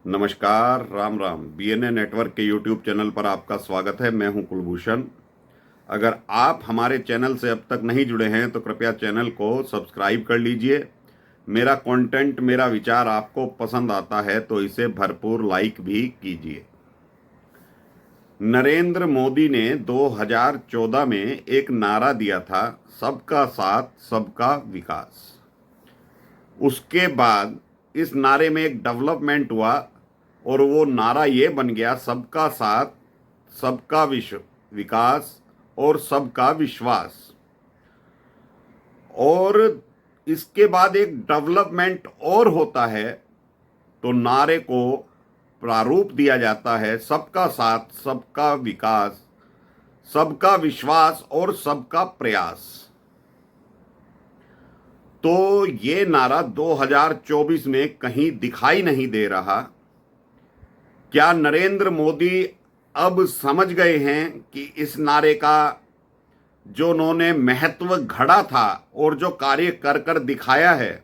नमस्कार, Ram Ram. BNA network के YouTube channel पर आपका स्वागत है। मैं हूं कुलभूषण। अगर आप हमारे चैनल से अब तक नहीं जुड़े हैं तो कृपया चैनल को सब्सक्राइब कर लीजिए। मेरा कंटेंट, मेरा विचार आपको पसंद आता है तो इसे भरपूर लाइक भी कीजिए। नरेंद्र मोदी ने 2014 में एक नारा दिया था, सबका साथ सबका विकास। उसके बाद इस नारे में एक डेवलपमेंट हुआ और वो नारा ये बन गया, सबका साथ सबका विकास और सबका विश्वास। और इसके बाद एक डेवलपमेंट और होता है तो नारे को प्रारूप दिया जाता है, सबका साथ सबका विकास, सबका विश्वास और सबका प्रयास। तो ये नारा 2024 में कहीं दिखाई नहीं दे रहा। क्या नरेंद्र मोदी अब समझ गए हैं कि इस नारे का जो उन्होंने महत्व घड़ा था और जो कार्य कर कर दिखाया है,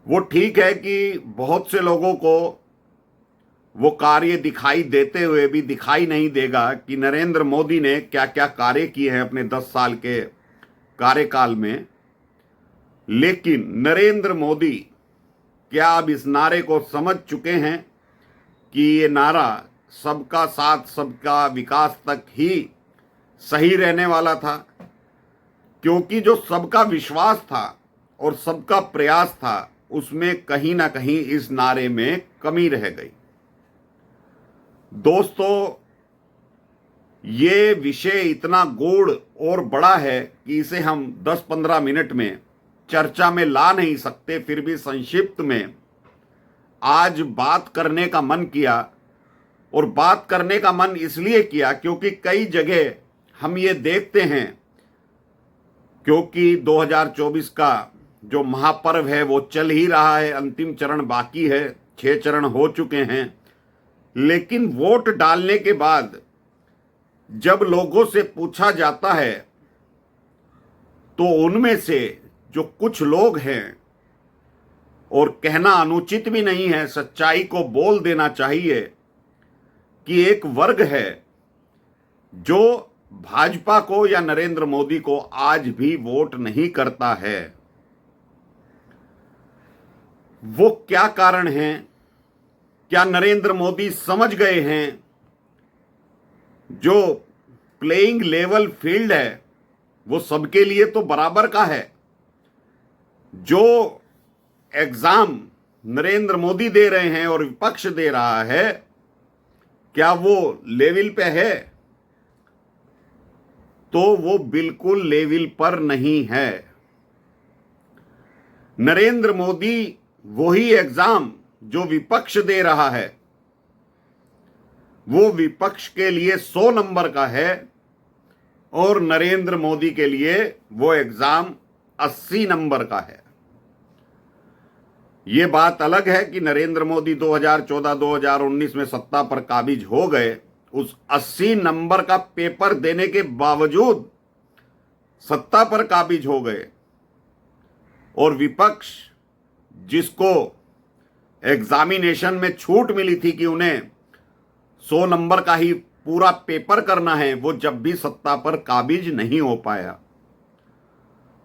वो ठीक है कि बहुत से लोगों को वो कार्य दिखाई देते हुए भी दिखाई नहीं देगा कि नरेंद्र मोदी ने क्या क्या कार्य किए हैं अपने 10 साल के कार्यकाल में। लेकिन नरेंद्र मोदी क्या अब इस नारे को समझ चुके हैं कि ये नारा सबका साथ सबका विकास तक ही सही रहने वाला था? क्योंकि जो सबका विश्वास था और सबका प्रयास था, उसमें कहीं ना कहीं इस नारे में कमी रह गई। दोस्तों, ये विषय इतना गूढ़ और बड़ा है कि इसे हम 10-15 मिनट में चर्चा में ला नहीं सकते। फिर भी संक्षिप्त में आज बात करने का मन किया। और बात करने का मन इसलिए किया क्योंकि कई जगह हम ये देखते हैं, क्योंकि 2024 का जो महापर्व है वो चल ही रहा है, अंतिम चरण बाकी है, 6 चरण हो चुके हैं। लेकिन वोट डालने के बाद जब लोगों से पूछा जाता है तो उनमें से जो कुछ लोग हैं, और कहना अनुचित भी नहीं है, सच्चाई को बोल देना चाहिए कि एक वर्ग है जो भाजपा को या नरेंद्र मोदी को आज भी वोट नहीं करता है। वो क्या कारण है? क्या नरेंद्र मोदी समझ गए हैं जो प्लेइंग लेवल फील्ड है वो सबके लिए तो बराबर का है? जो एग्जाम नरेंद्र मोदी दे रहे हैं और विपक्ष दे रहा है, क्या वो लेवल पे है? तो वो बिल्कुल लेवल पर नहीं है। नरेंद्र मोदी वही एग्जाम जो विपक्ष दे रहा है, वो विपक्ष के लिए 100 नंबर का है और नरेंद्र मोदी के लिए वो एग्जाम 80 नंबर का है। ये बात अलग है कि नरेंद्र मोदी 2014-2019 में सत्ता पर काबिज हो गए, उस 80 नंबर का पेपर देने के बावजूद सत्ता पर काबिज हो गए। और विपक्ष, जिसको एग्जामिनेशन में छूट मिली थी कि उन्हें 100 नंबर का ही पूरा पेपर करना है, वो जब भी सत्ता पर काबिज नहीं हो पाया।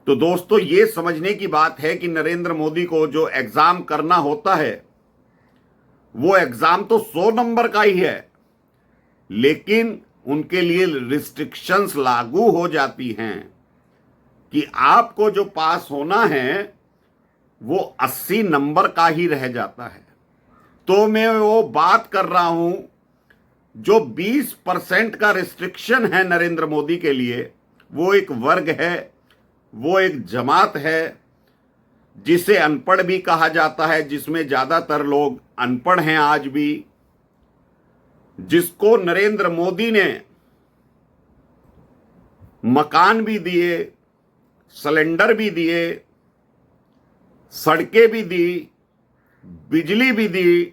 तो दोस्तों, ये समझने की बात है कि नरेंद्र मोदी को जो एग्जाम करना होता है वो एग्जाम तो 100 नंबर का ही है, लेकिन उनके लिए रिस्ट्रिक्शंस लागू हो जाती हैं कि आपको जो पास होना है वो 80 नंबर का ही रह जाता है। तो मैं वो बात कर रहा हूं, जो 20% का रिस्ट्रिक्शन है नरेंद्र मोदी के लिए, वो एक वर्ग है, वो एक जमात है जिसे अनपढ़ भी कहा जाता है, जिसमें ज्यादातर लोग अनपढ़ हैं आज भी, जिसको नरेंद्र मोदी ने मकान भी दिए, सिलेंडर भी दिए, सड़कें भी दी, बिजली भी दी,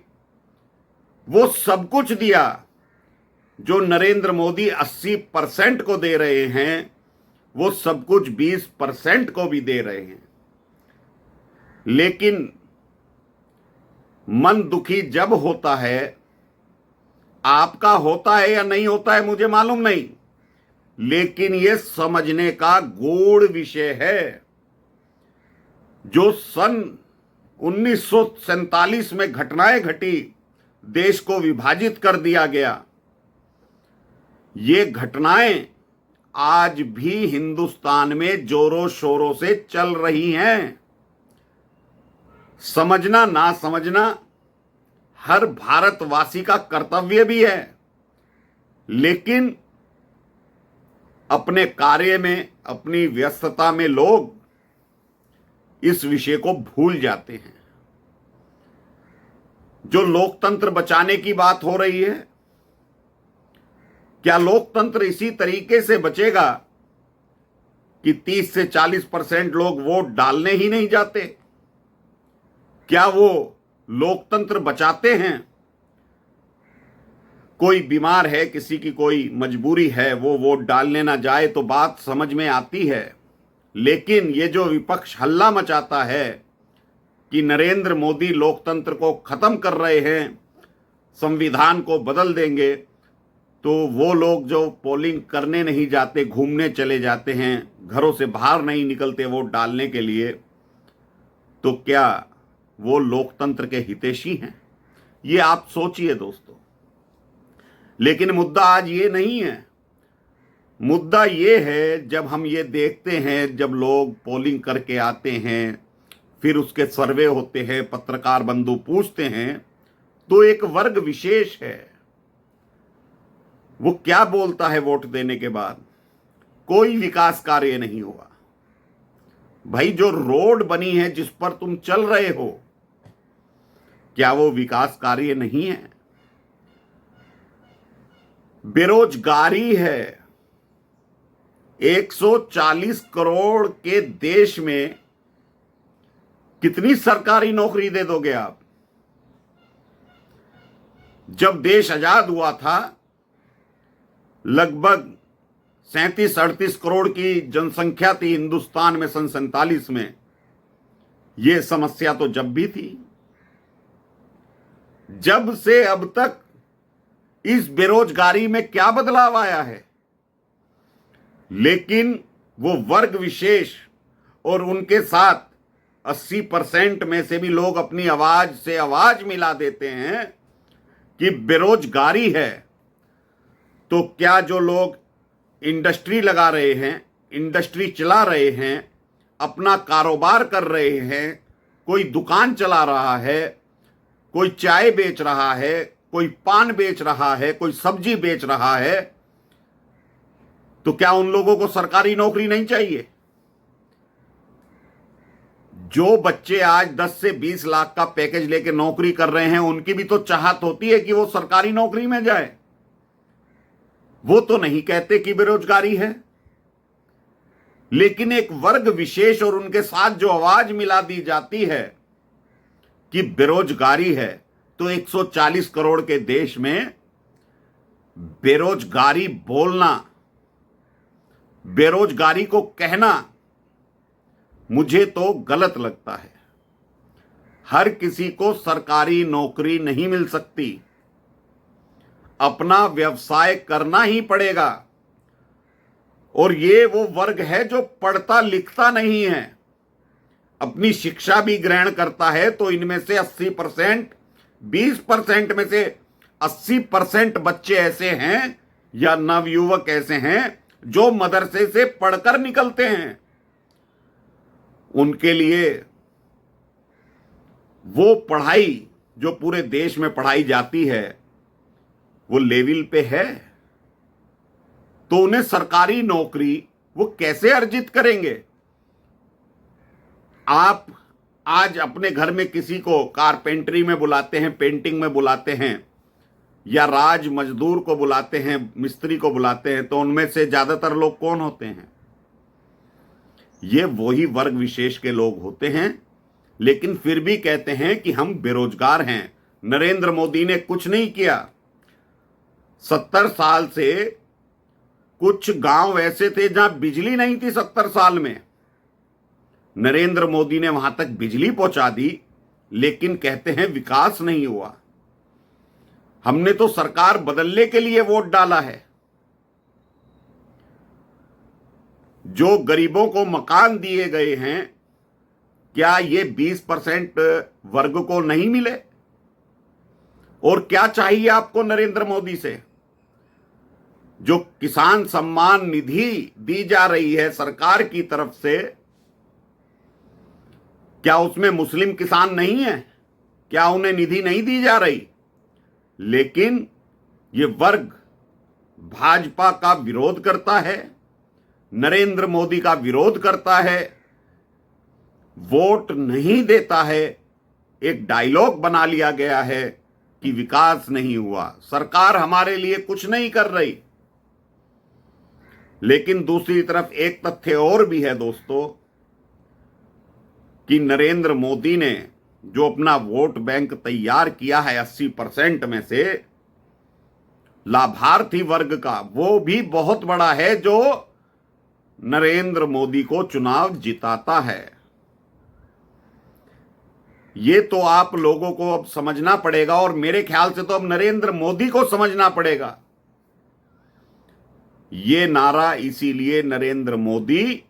वो सब कुछ दिया जो नरेंद्र मोदी 80% को दे रहे हैं, वो सब कुछ 20% को भी दे रहे हैं। लेकिन मन दुखी जब होता है, आपका होता है या नहीं होता है मुझे मालूम नहीं, लेकिन यह समझने का गूढ़ विषय है। जो सन 1947 में घटनाएं घटी, देश को विभाजित कर दिया गया, ये घटनाएं आज भी हिंदुस्तान में जोरों शोरों से चल रही हैं। समझना ना समझना हर भारतवासी का कर्तव्य भी है, लेकिन अपने कार्य में, अपनी व्यस्तता में लोग इस विषय को भूल जाते हैं। जो लोकतंत्र बचाने की बात हो रही है, क्या लोकतंत्र इसी तरीके से बचेगा कि 30 से 40% लोग वोट डालने ही नहीं जाते? क्या वो लोकतंत्र बचाते हैं? कोई बीमार है, किसी की कोई मजबूरी है, वो वोट डालने ना जाए तो बात समझ में आती है। लेकिन ये जो विपक्ष हल्ला मचाता है कि नरेंद्र मोदी लोकतंत्र को खत्म कर रहे हैं, संविधान को बदल देंगे, तो वो लोग जो पोलिंग करने नहीं जाते, घूमने चले जाते हैं, घरों से बाहर नहीं निकलते वोट डालने के लिए, तो क्या वो लोकतंत्र के हितैषी हैं? ये आप सोचिए दोस्तों। लेकिन मुद्दा आज ये नहीं है। मुद्दा ये है, जब हम ये देखते हैं, जब लोग पोलिंग करके आते हैं, फिर उसके सर्वे होते हैं, पत्रकार बंधु पूछते हैं, तो एक वर्ग विशेष है, वो क्या बोलता है वोट देने के बाद? कोई विकास कार्य नहीं हुआ। भाई, जो रोड बनी है, जिस पर तुम चल रहे हो, क्या वो विकास कार्य नहीं है? बेरोजगारी है। 140 करोड़ के देश में कितनी सरकारी नौकरी दे दोगे आप? जब देश आजाद हुआ था, लगभग 37-38 करोड़ की जनसंख्या थी हिंदुस्तान में सन 47 में। यह समस्या तो जब भी थी। जब से अब तक इस बेरोजगारी में क्या बदलाव आया है? लेकिन वो वर्ग विशेष और उनके साथ 80% में से भी लोग अपनी आवाज से आवाज मिला देते हैं कि बेरोजगारी है। तो क्या जो लोग इंडस्ट्री लगा रहे हैं, इंडस्ट्री चला रहे हैं, अपना कारोबार कर रहे हैं, कोई दुकान चला रहा है, कोई चाय बेच रहा है, कोई पान बेच रहा है, कोई सब्जी बेच रहा है, तो क्या उन लोगों को सरकारी नौकरी नहीं चाहिए? जो बच्चे आज 10 से 20 लाख का पैकेज लेके नौकरी कर रहे हैं, उनकी भी तो चाहत होती है कि वो सरकारी नौकरी में जाए। वो तो नहीं कहते कि बेरोजगारी है, लेकिन एक वर्ग विशेष और उनके साथ जो आवाज मिला दी जाती है कि बेरोजगारी है, तो 140 करोड़ के देश में बेरोजगारी बोलना, बेरोजगारी को कहना मुझे तो गलत लगता है। हर किसी को सरकारी नौकरी नहीं मिल सकती, अपना व्यवसाय करना ही पड़ेगा। और ये वो वर्ग है जो पढ़ता लिखता नहीं है, अपनी शिक्षा भी ग्रहण करता है, तो इनमें से 80%, 20% में से 80% बच्चे ऐसे हैं या नवयुवक ऐसे हैं जो मदरसे से पढ़कर निकलते हैं। उनके लिए वो पढ़ाई जो पूरे देश में पढ़ाई जाती है, वो लेवल पे है, तो उन्हें सरकारी नौकरी वो कैसे अर्जित करेंगे? आप आज अपने घर में किसी को कारपेंटरी में बुलाते हैं, पेंटिंग में बुलाते हैं, या राज मजदूर को बुलाते हैं, मिस्त्री को बुलाते हैं, तो उनमें से ज्यादातर लोग कौन होते हैं? ये वही वर्ग विशेष के लोग होते हैं। लेकिन फिर भी कहते हैं कि हम बेरोजगार हैं। नरेंद्र मोदी ने कुछ नहीं किया। 70 साल से कुछ गांव ऐसे थे जहां बिजली नहीं थी। 70 साल में नरेंद्र मोदी ने वहां तक बिजली पहुंचा दी, लेकिन कहते हैं विकास नहीं हुआ। हमने तो सरकार बदलने के लिए वोट डाला है। जो गरीबों को मकान दिए गए हैं, क्या ये 20% वर्ग को नहीं मिले? और क्या चाहिए आपको नरेंद्र मोदी से? जो किसान सम्मान निधि दी जा रही है सरकार की तरफ से, क्या उसमें मुस्लिम किसान नहीं है? क्या उन्हें निधि नहीं दी जा रही? लेकिन ये वर्ग भाजपा का विरोध करता है, नरेंद्र मोदी का विरोध करता है, वोट नहीं देता है। एक डायलॉग बना लिया गया है कि विकास नहीं हुआ, सरकार हमारे लिए कुछ नहीं कर रही। लेकिन दूसरी तरफ एक तथ्य और भी है दोस्तों, कि नरेंद्र मोदी ने जो अपना वोट बैंक तैयार किया है 80% में से लाभार्थी वर्ग का, वो भी बहुत बड़ा है जो नरेंद्र मोदी को चुनाव जिताता है। ये तो आप लोगों को अब समझना पड़ेगा, और मेरे ख्याल से तो अब नरेंद्र मोदी को समझना पड़ेगा। ये नारा इसीलिए नरेंद्र मोदी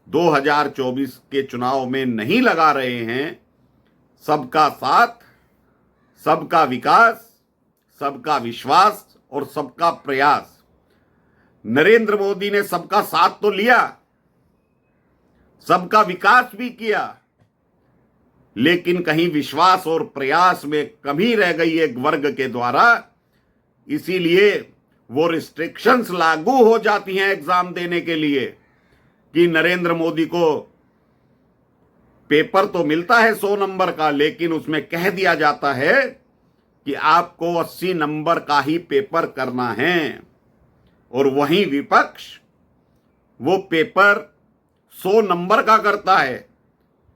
2024 के चुनाव में नहीं लगा रहे हैं, सबका साथ, सबका विकास, सबका विश्वास और सबका प्रयास। नरेंद्र मोदी ने सबका साथ तो लिया, सबका विकास भी किया, लेकिन कहीं विश्वास और प्रयास में कमी रह गई एक वर्ग के द्वारा। इसीलिए वो रिस्ट्रिक्शंस लागू हो जाती हैं एग्जाम देने के लिए, कि नरेंद्र मोदी को पेपर तो मिलता है 100 नंबर का, लेकिन उसमें कह दिया जाता है कि आपको 80 नंबर का ही पेपर करना है। और वहीं विपक्ष वो पेपर 100 नंबर का करता है,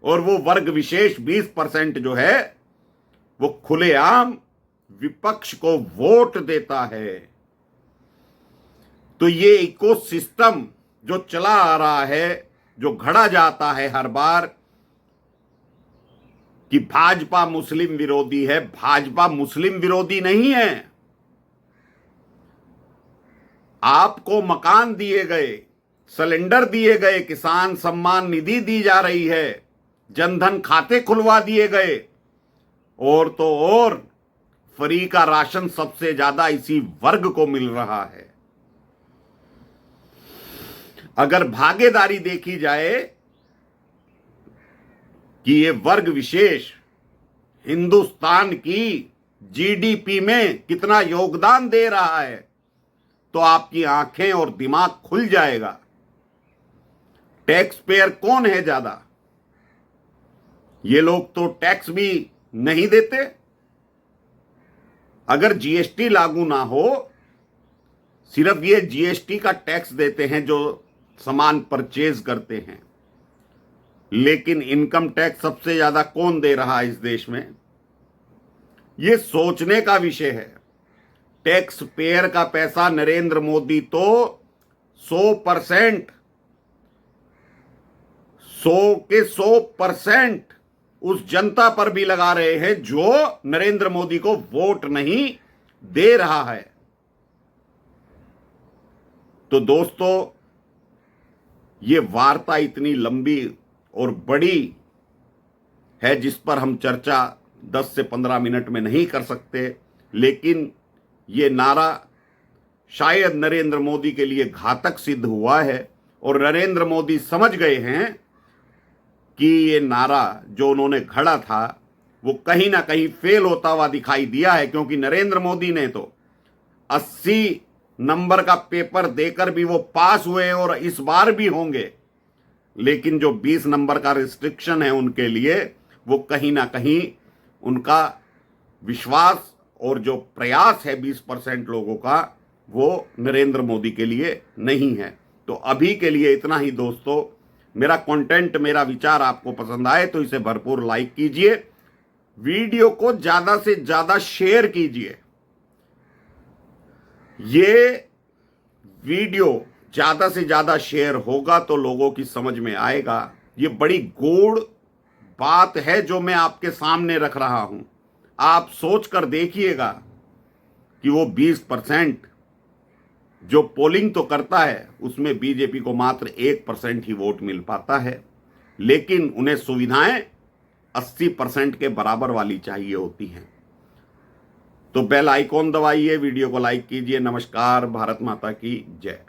और वो वर्ग विशेष 20% जो है वो खुलेआम विपक्ष को वोट देता है। तो ये इकोसिस्टम जो चला आ रहा है, जो घड़ा जाता है हर बार कि भाजपा मुस्लिम विरोधी है, भाजपा मुस्लिम विरोधी नहीं है। आपको मकान दिए गए, सिलेंडर दिए गए, किसान सम्मान निधि दी जा रही है, जनधन खाते खुलवा दिए गए, और तो और फ्री का राशन सबसे ज्यादा इसी वर्ग को मिल रहा है। अगर भागीदारी देखी जाए कि ये वर्ग विशेष हिंदुस्तान की जीडीपी में कितना योगदान दे रहा है, तो आपकी आंखें और दिमाग खुल जाएगा। टैक्स पेयर कौन है ज्यादा? ये लोग तो टैक्स भी नहीं देते। अगर जीएसटी लागू ना हो, सिर्फ ये जीएसटी का टैक्स देते हैं जो सामान परचेज करते हैं, लेकिन इनकम टैक्स सबसे ज्यादा कौन दे रहा है इस देश में? ये सोचने का विषय है। टैक्स पेयर का पैसा नरेंद्र मोदी तो 100% 100% उस जनता पर भी लगा रहे हैं जो नरेंद्र मोदी को वोट नहीं दे रहा है। तो दोस्तों, ये वार्ता इतनी लंबी और बड़ी है जिस पर हम चर्चा 10 से 15 मिनट में नहीं कर सकते, लेकिन ये नारा शायद नरेंद्र मोदी के लिए घातक सिद्ध हुआ है, और नरेंद्र मोदी समझ गए हैं कि ये नारा जो उन्होंने घड़ा था वो कहीं ना कहीं फेल होता हुआ दिखाई दिया है, क्योंकि नरेंद्र मोदी ने तो 80 नंबर का पेपर देकर भी वो पास हुए और इस बार भी होंगे, लेकिन जो 20 नंबर का रिस्ट्रिक्शन है उनके लिए, वो कहीं ना कहीं उनका विश्वास और जो प्रयास है 20% लोगों का, वो नरेंद्र मोदी के लिए नहीं है। तो अभी के लिए इतना ही दोस्तों। मेरा कंटेंट, मेरा विचार आपको पसंद आए तो इसे भरपूर लाइक कीजिए, वीडियो को ज्यादा से ज्यादा शेयर कीजिए। ये वीडियो ज्यादा से ज्यादा शेयर होगा तो लोगों की समझ में आएगा। ये बड़ी गूढ़ बात है जो मैं आपके सामने रख रहा हूं। आप सोच कर देखिएगा कि वो 20% जो पोलिंग तो करता है उसमें बीजेपी को मात्र 1% ही वोट मिल पाता है, लेकिन उन्हें सुविधाएं 80% के बराबर वाली चाहिए होती हैं। तो बेल आइकॉन दबाइए, वीडियो को लाइक कीजिए। नमस्कार, भारत माता की जय।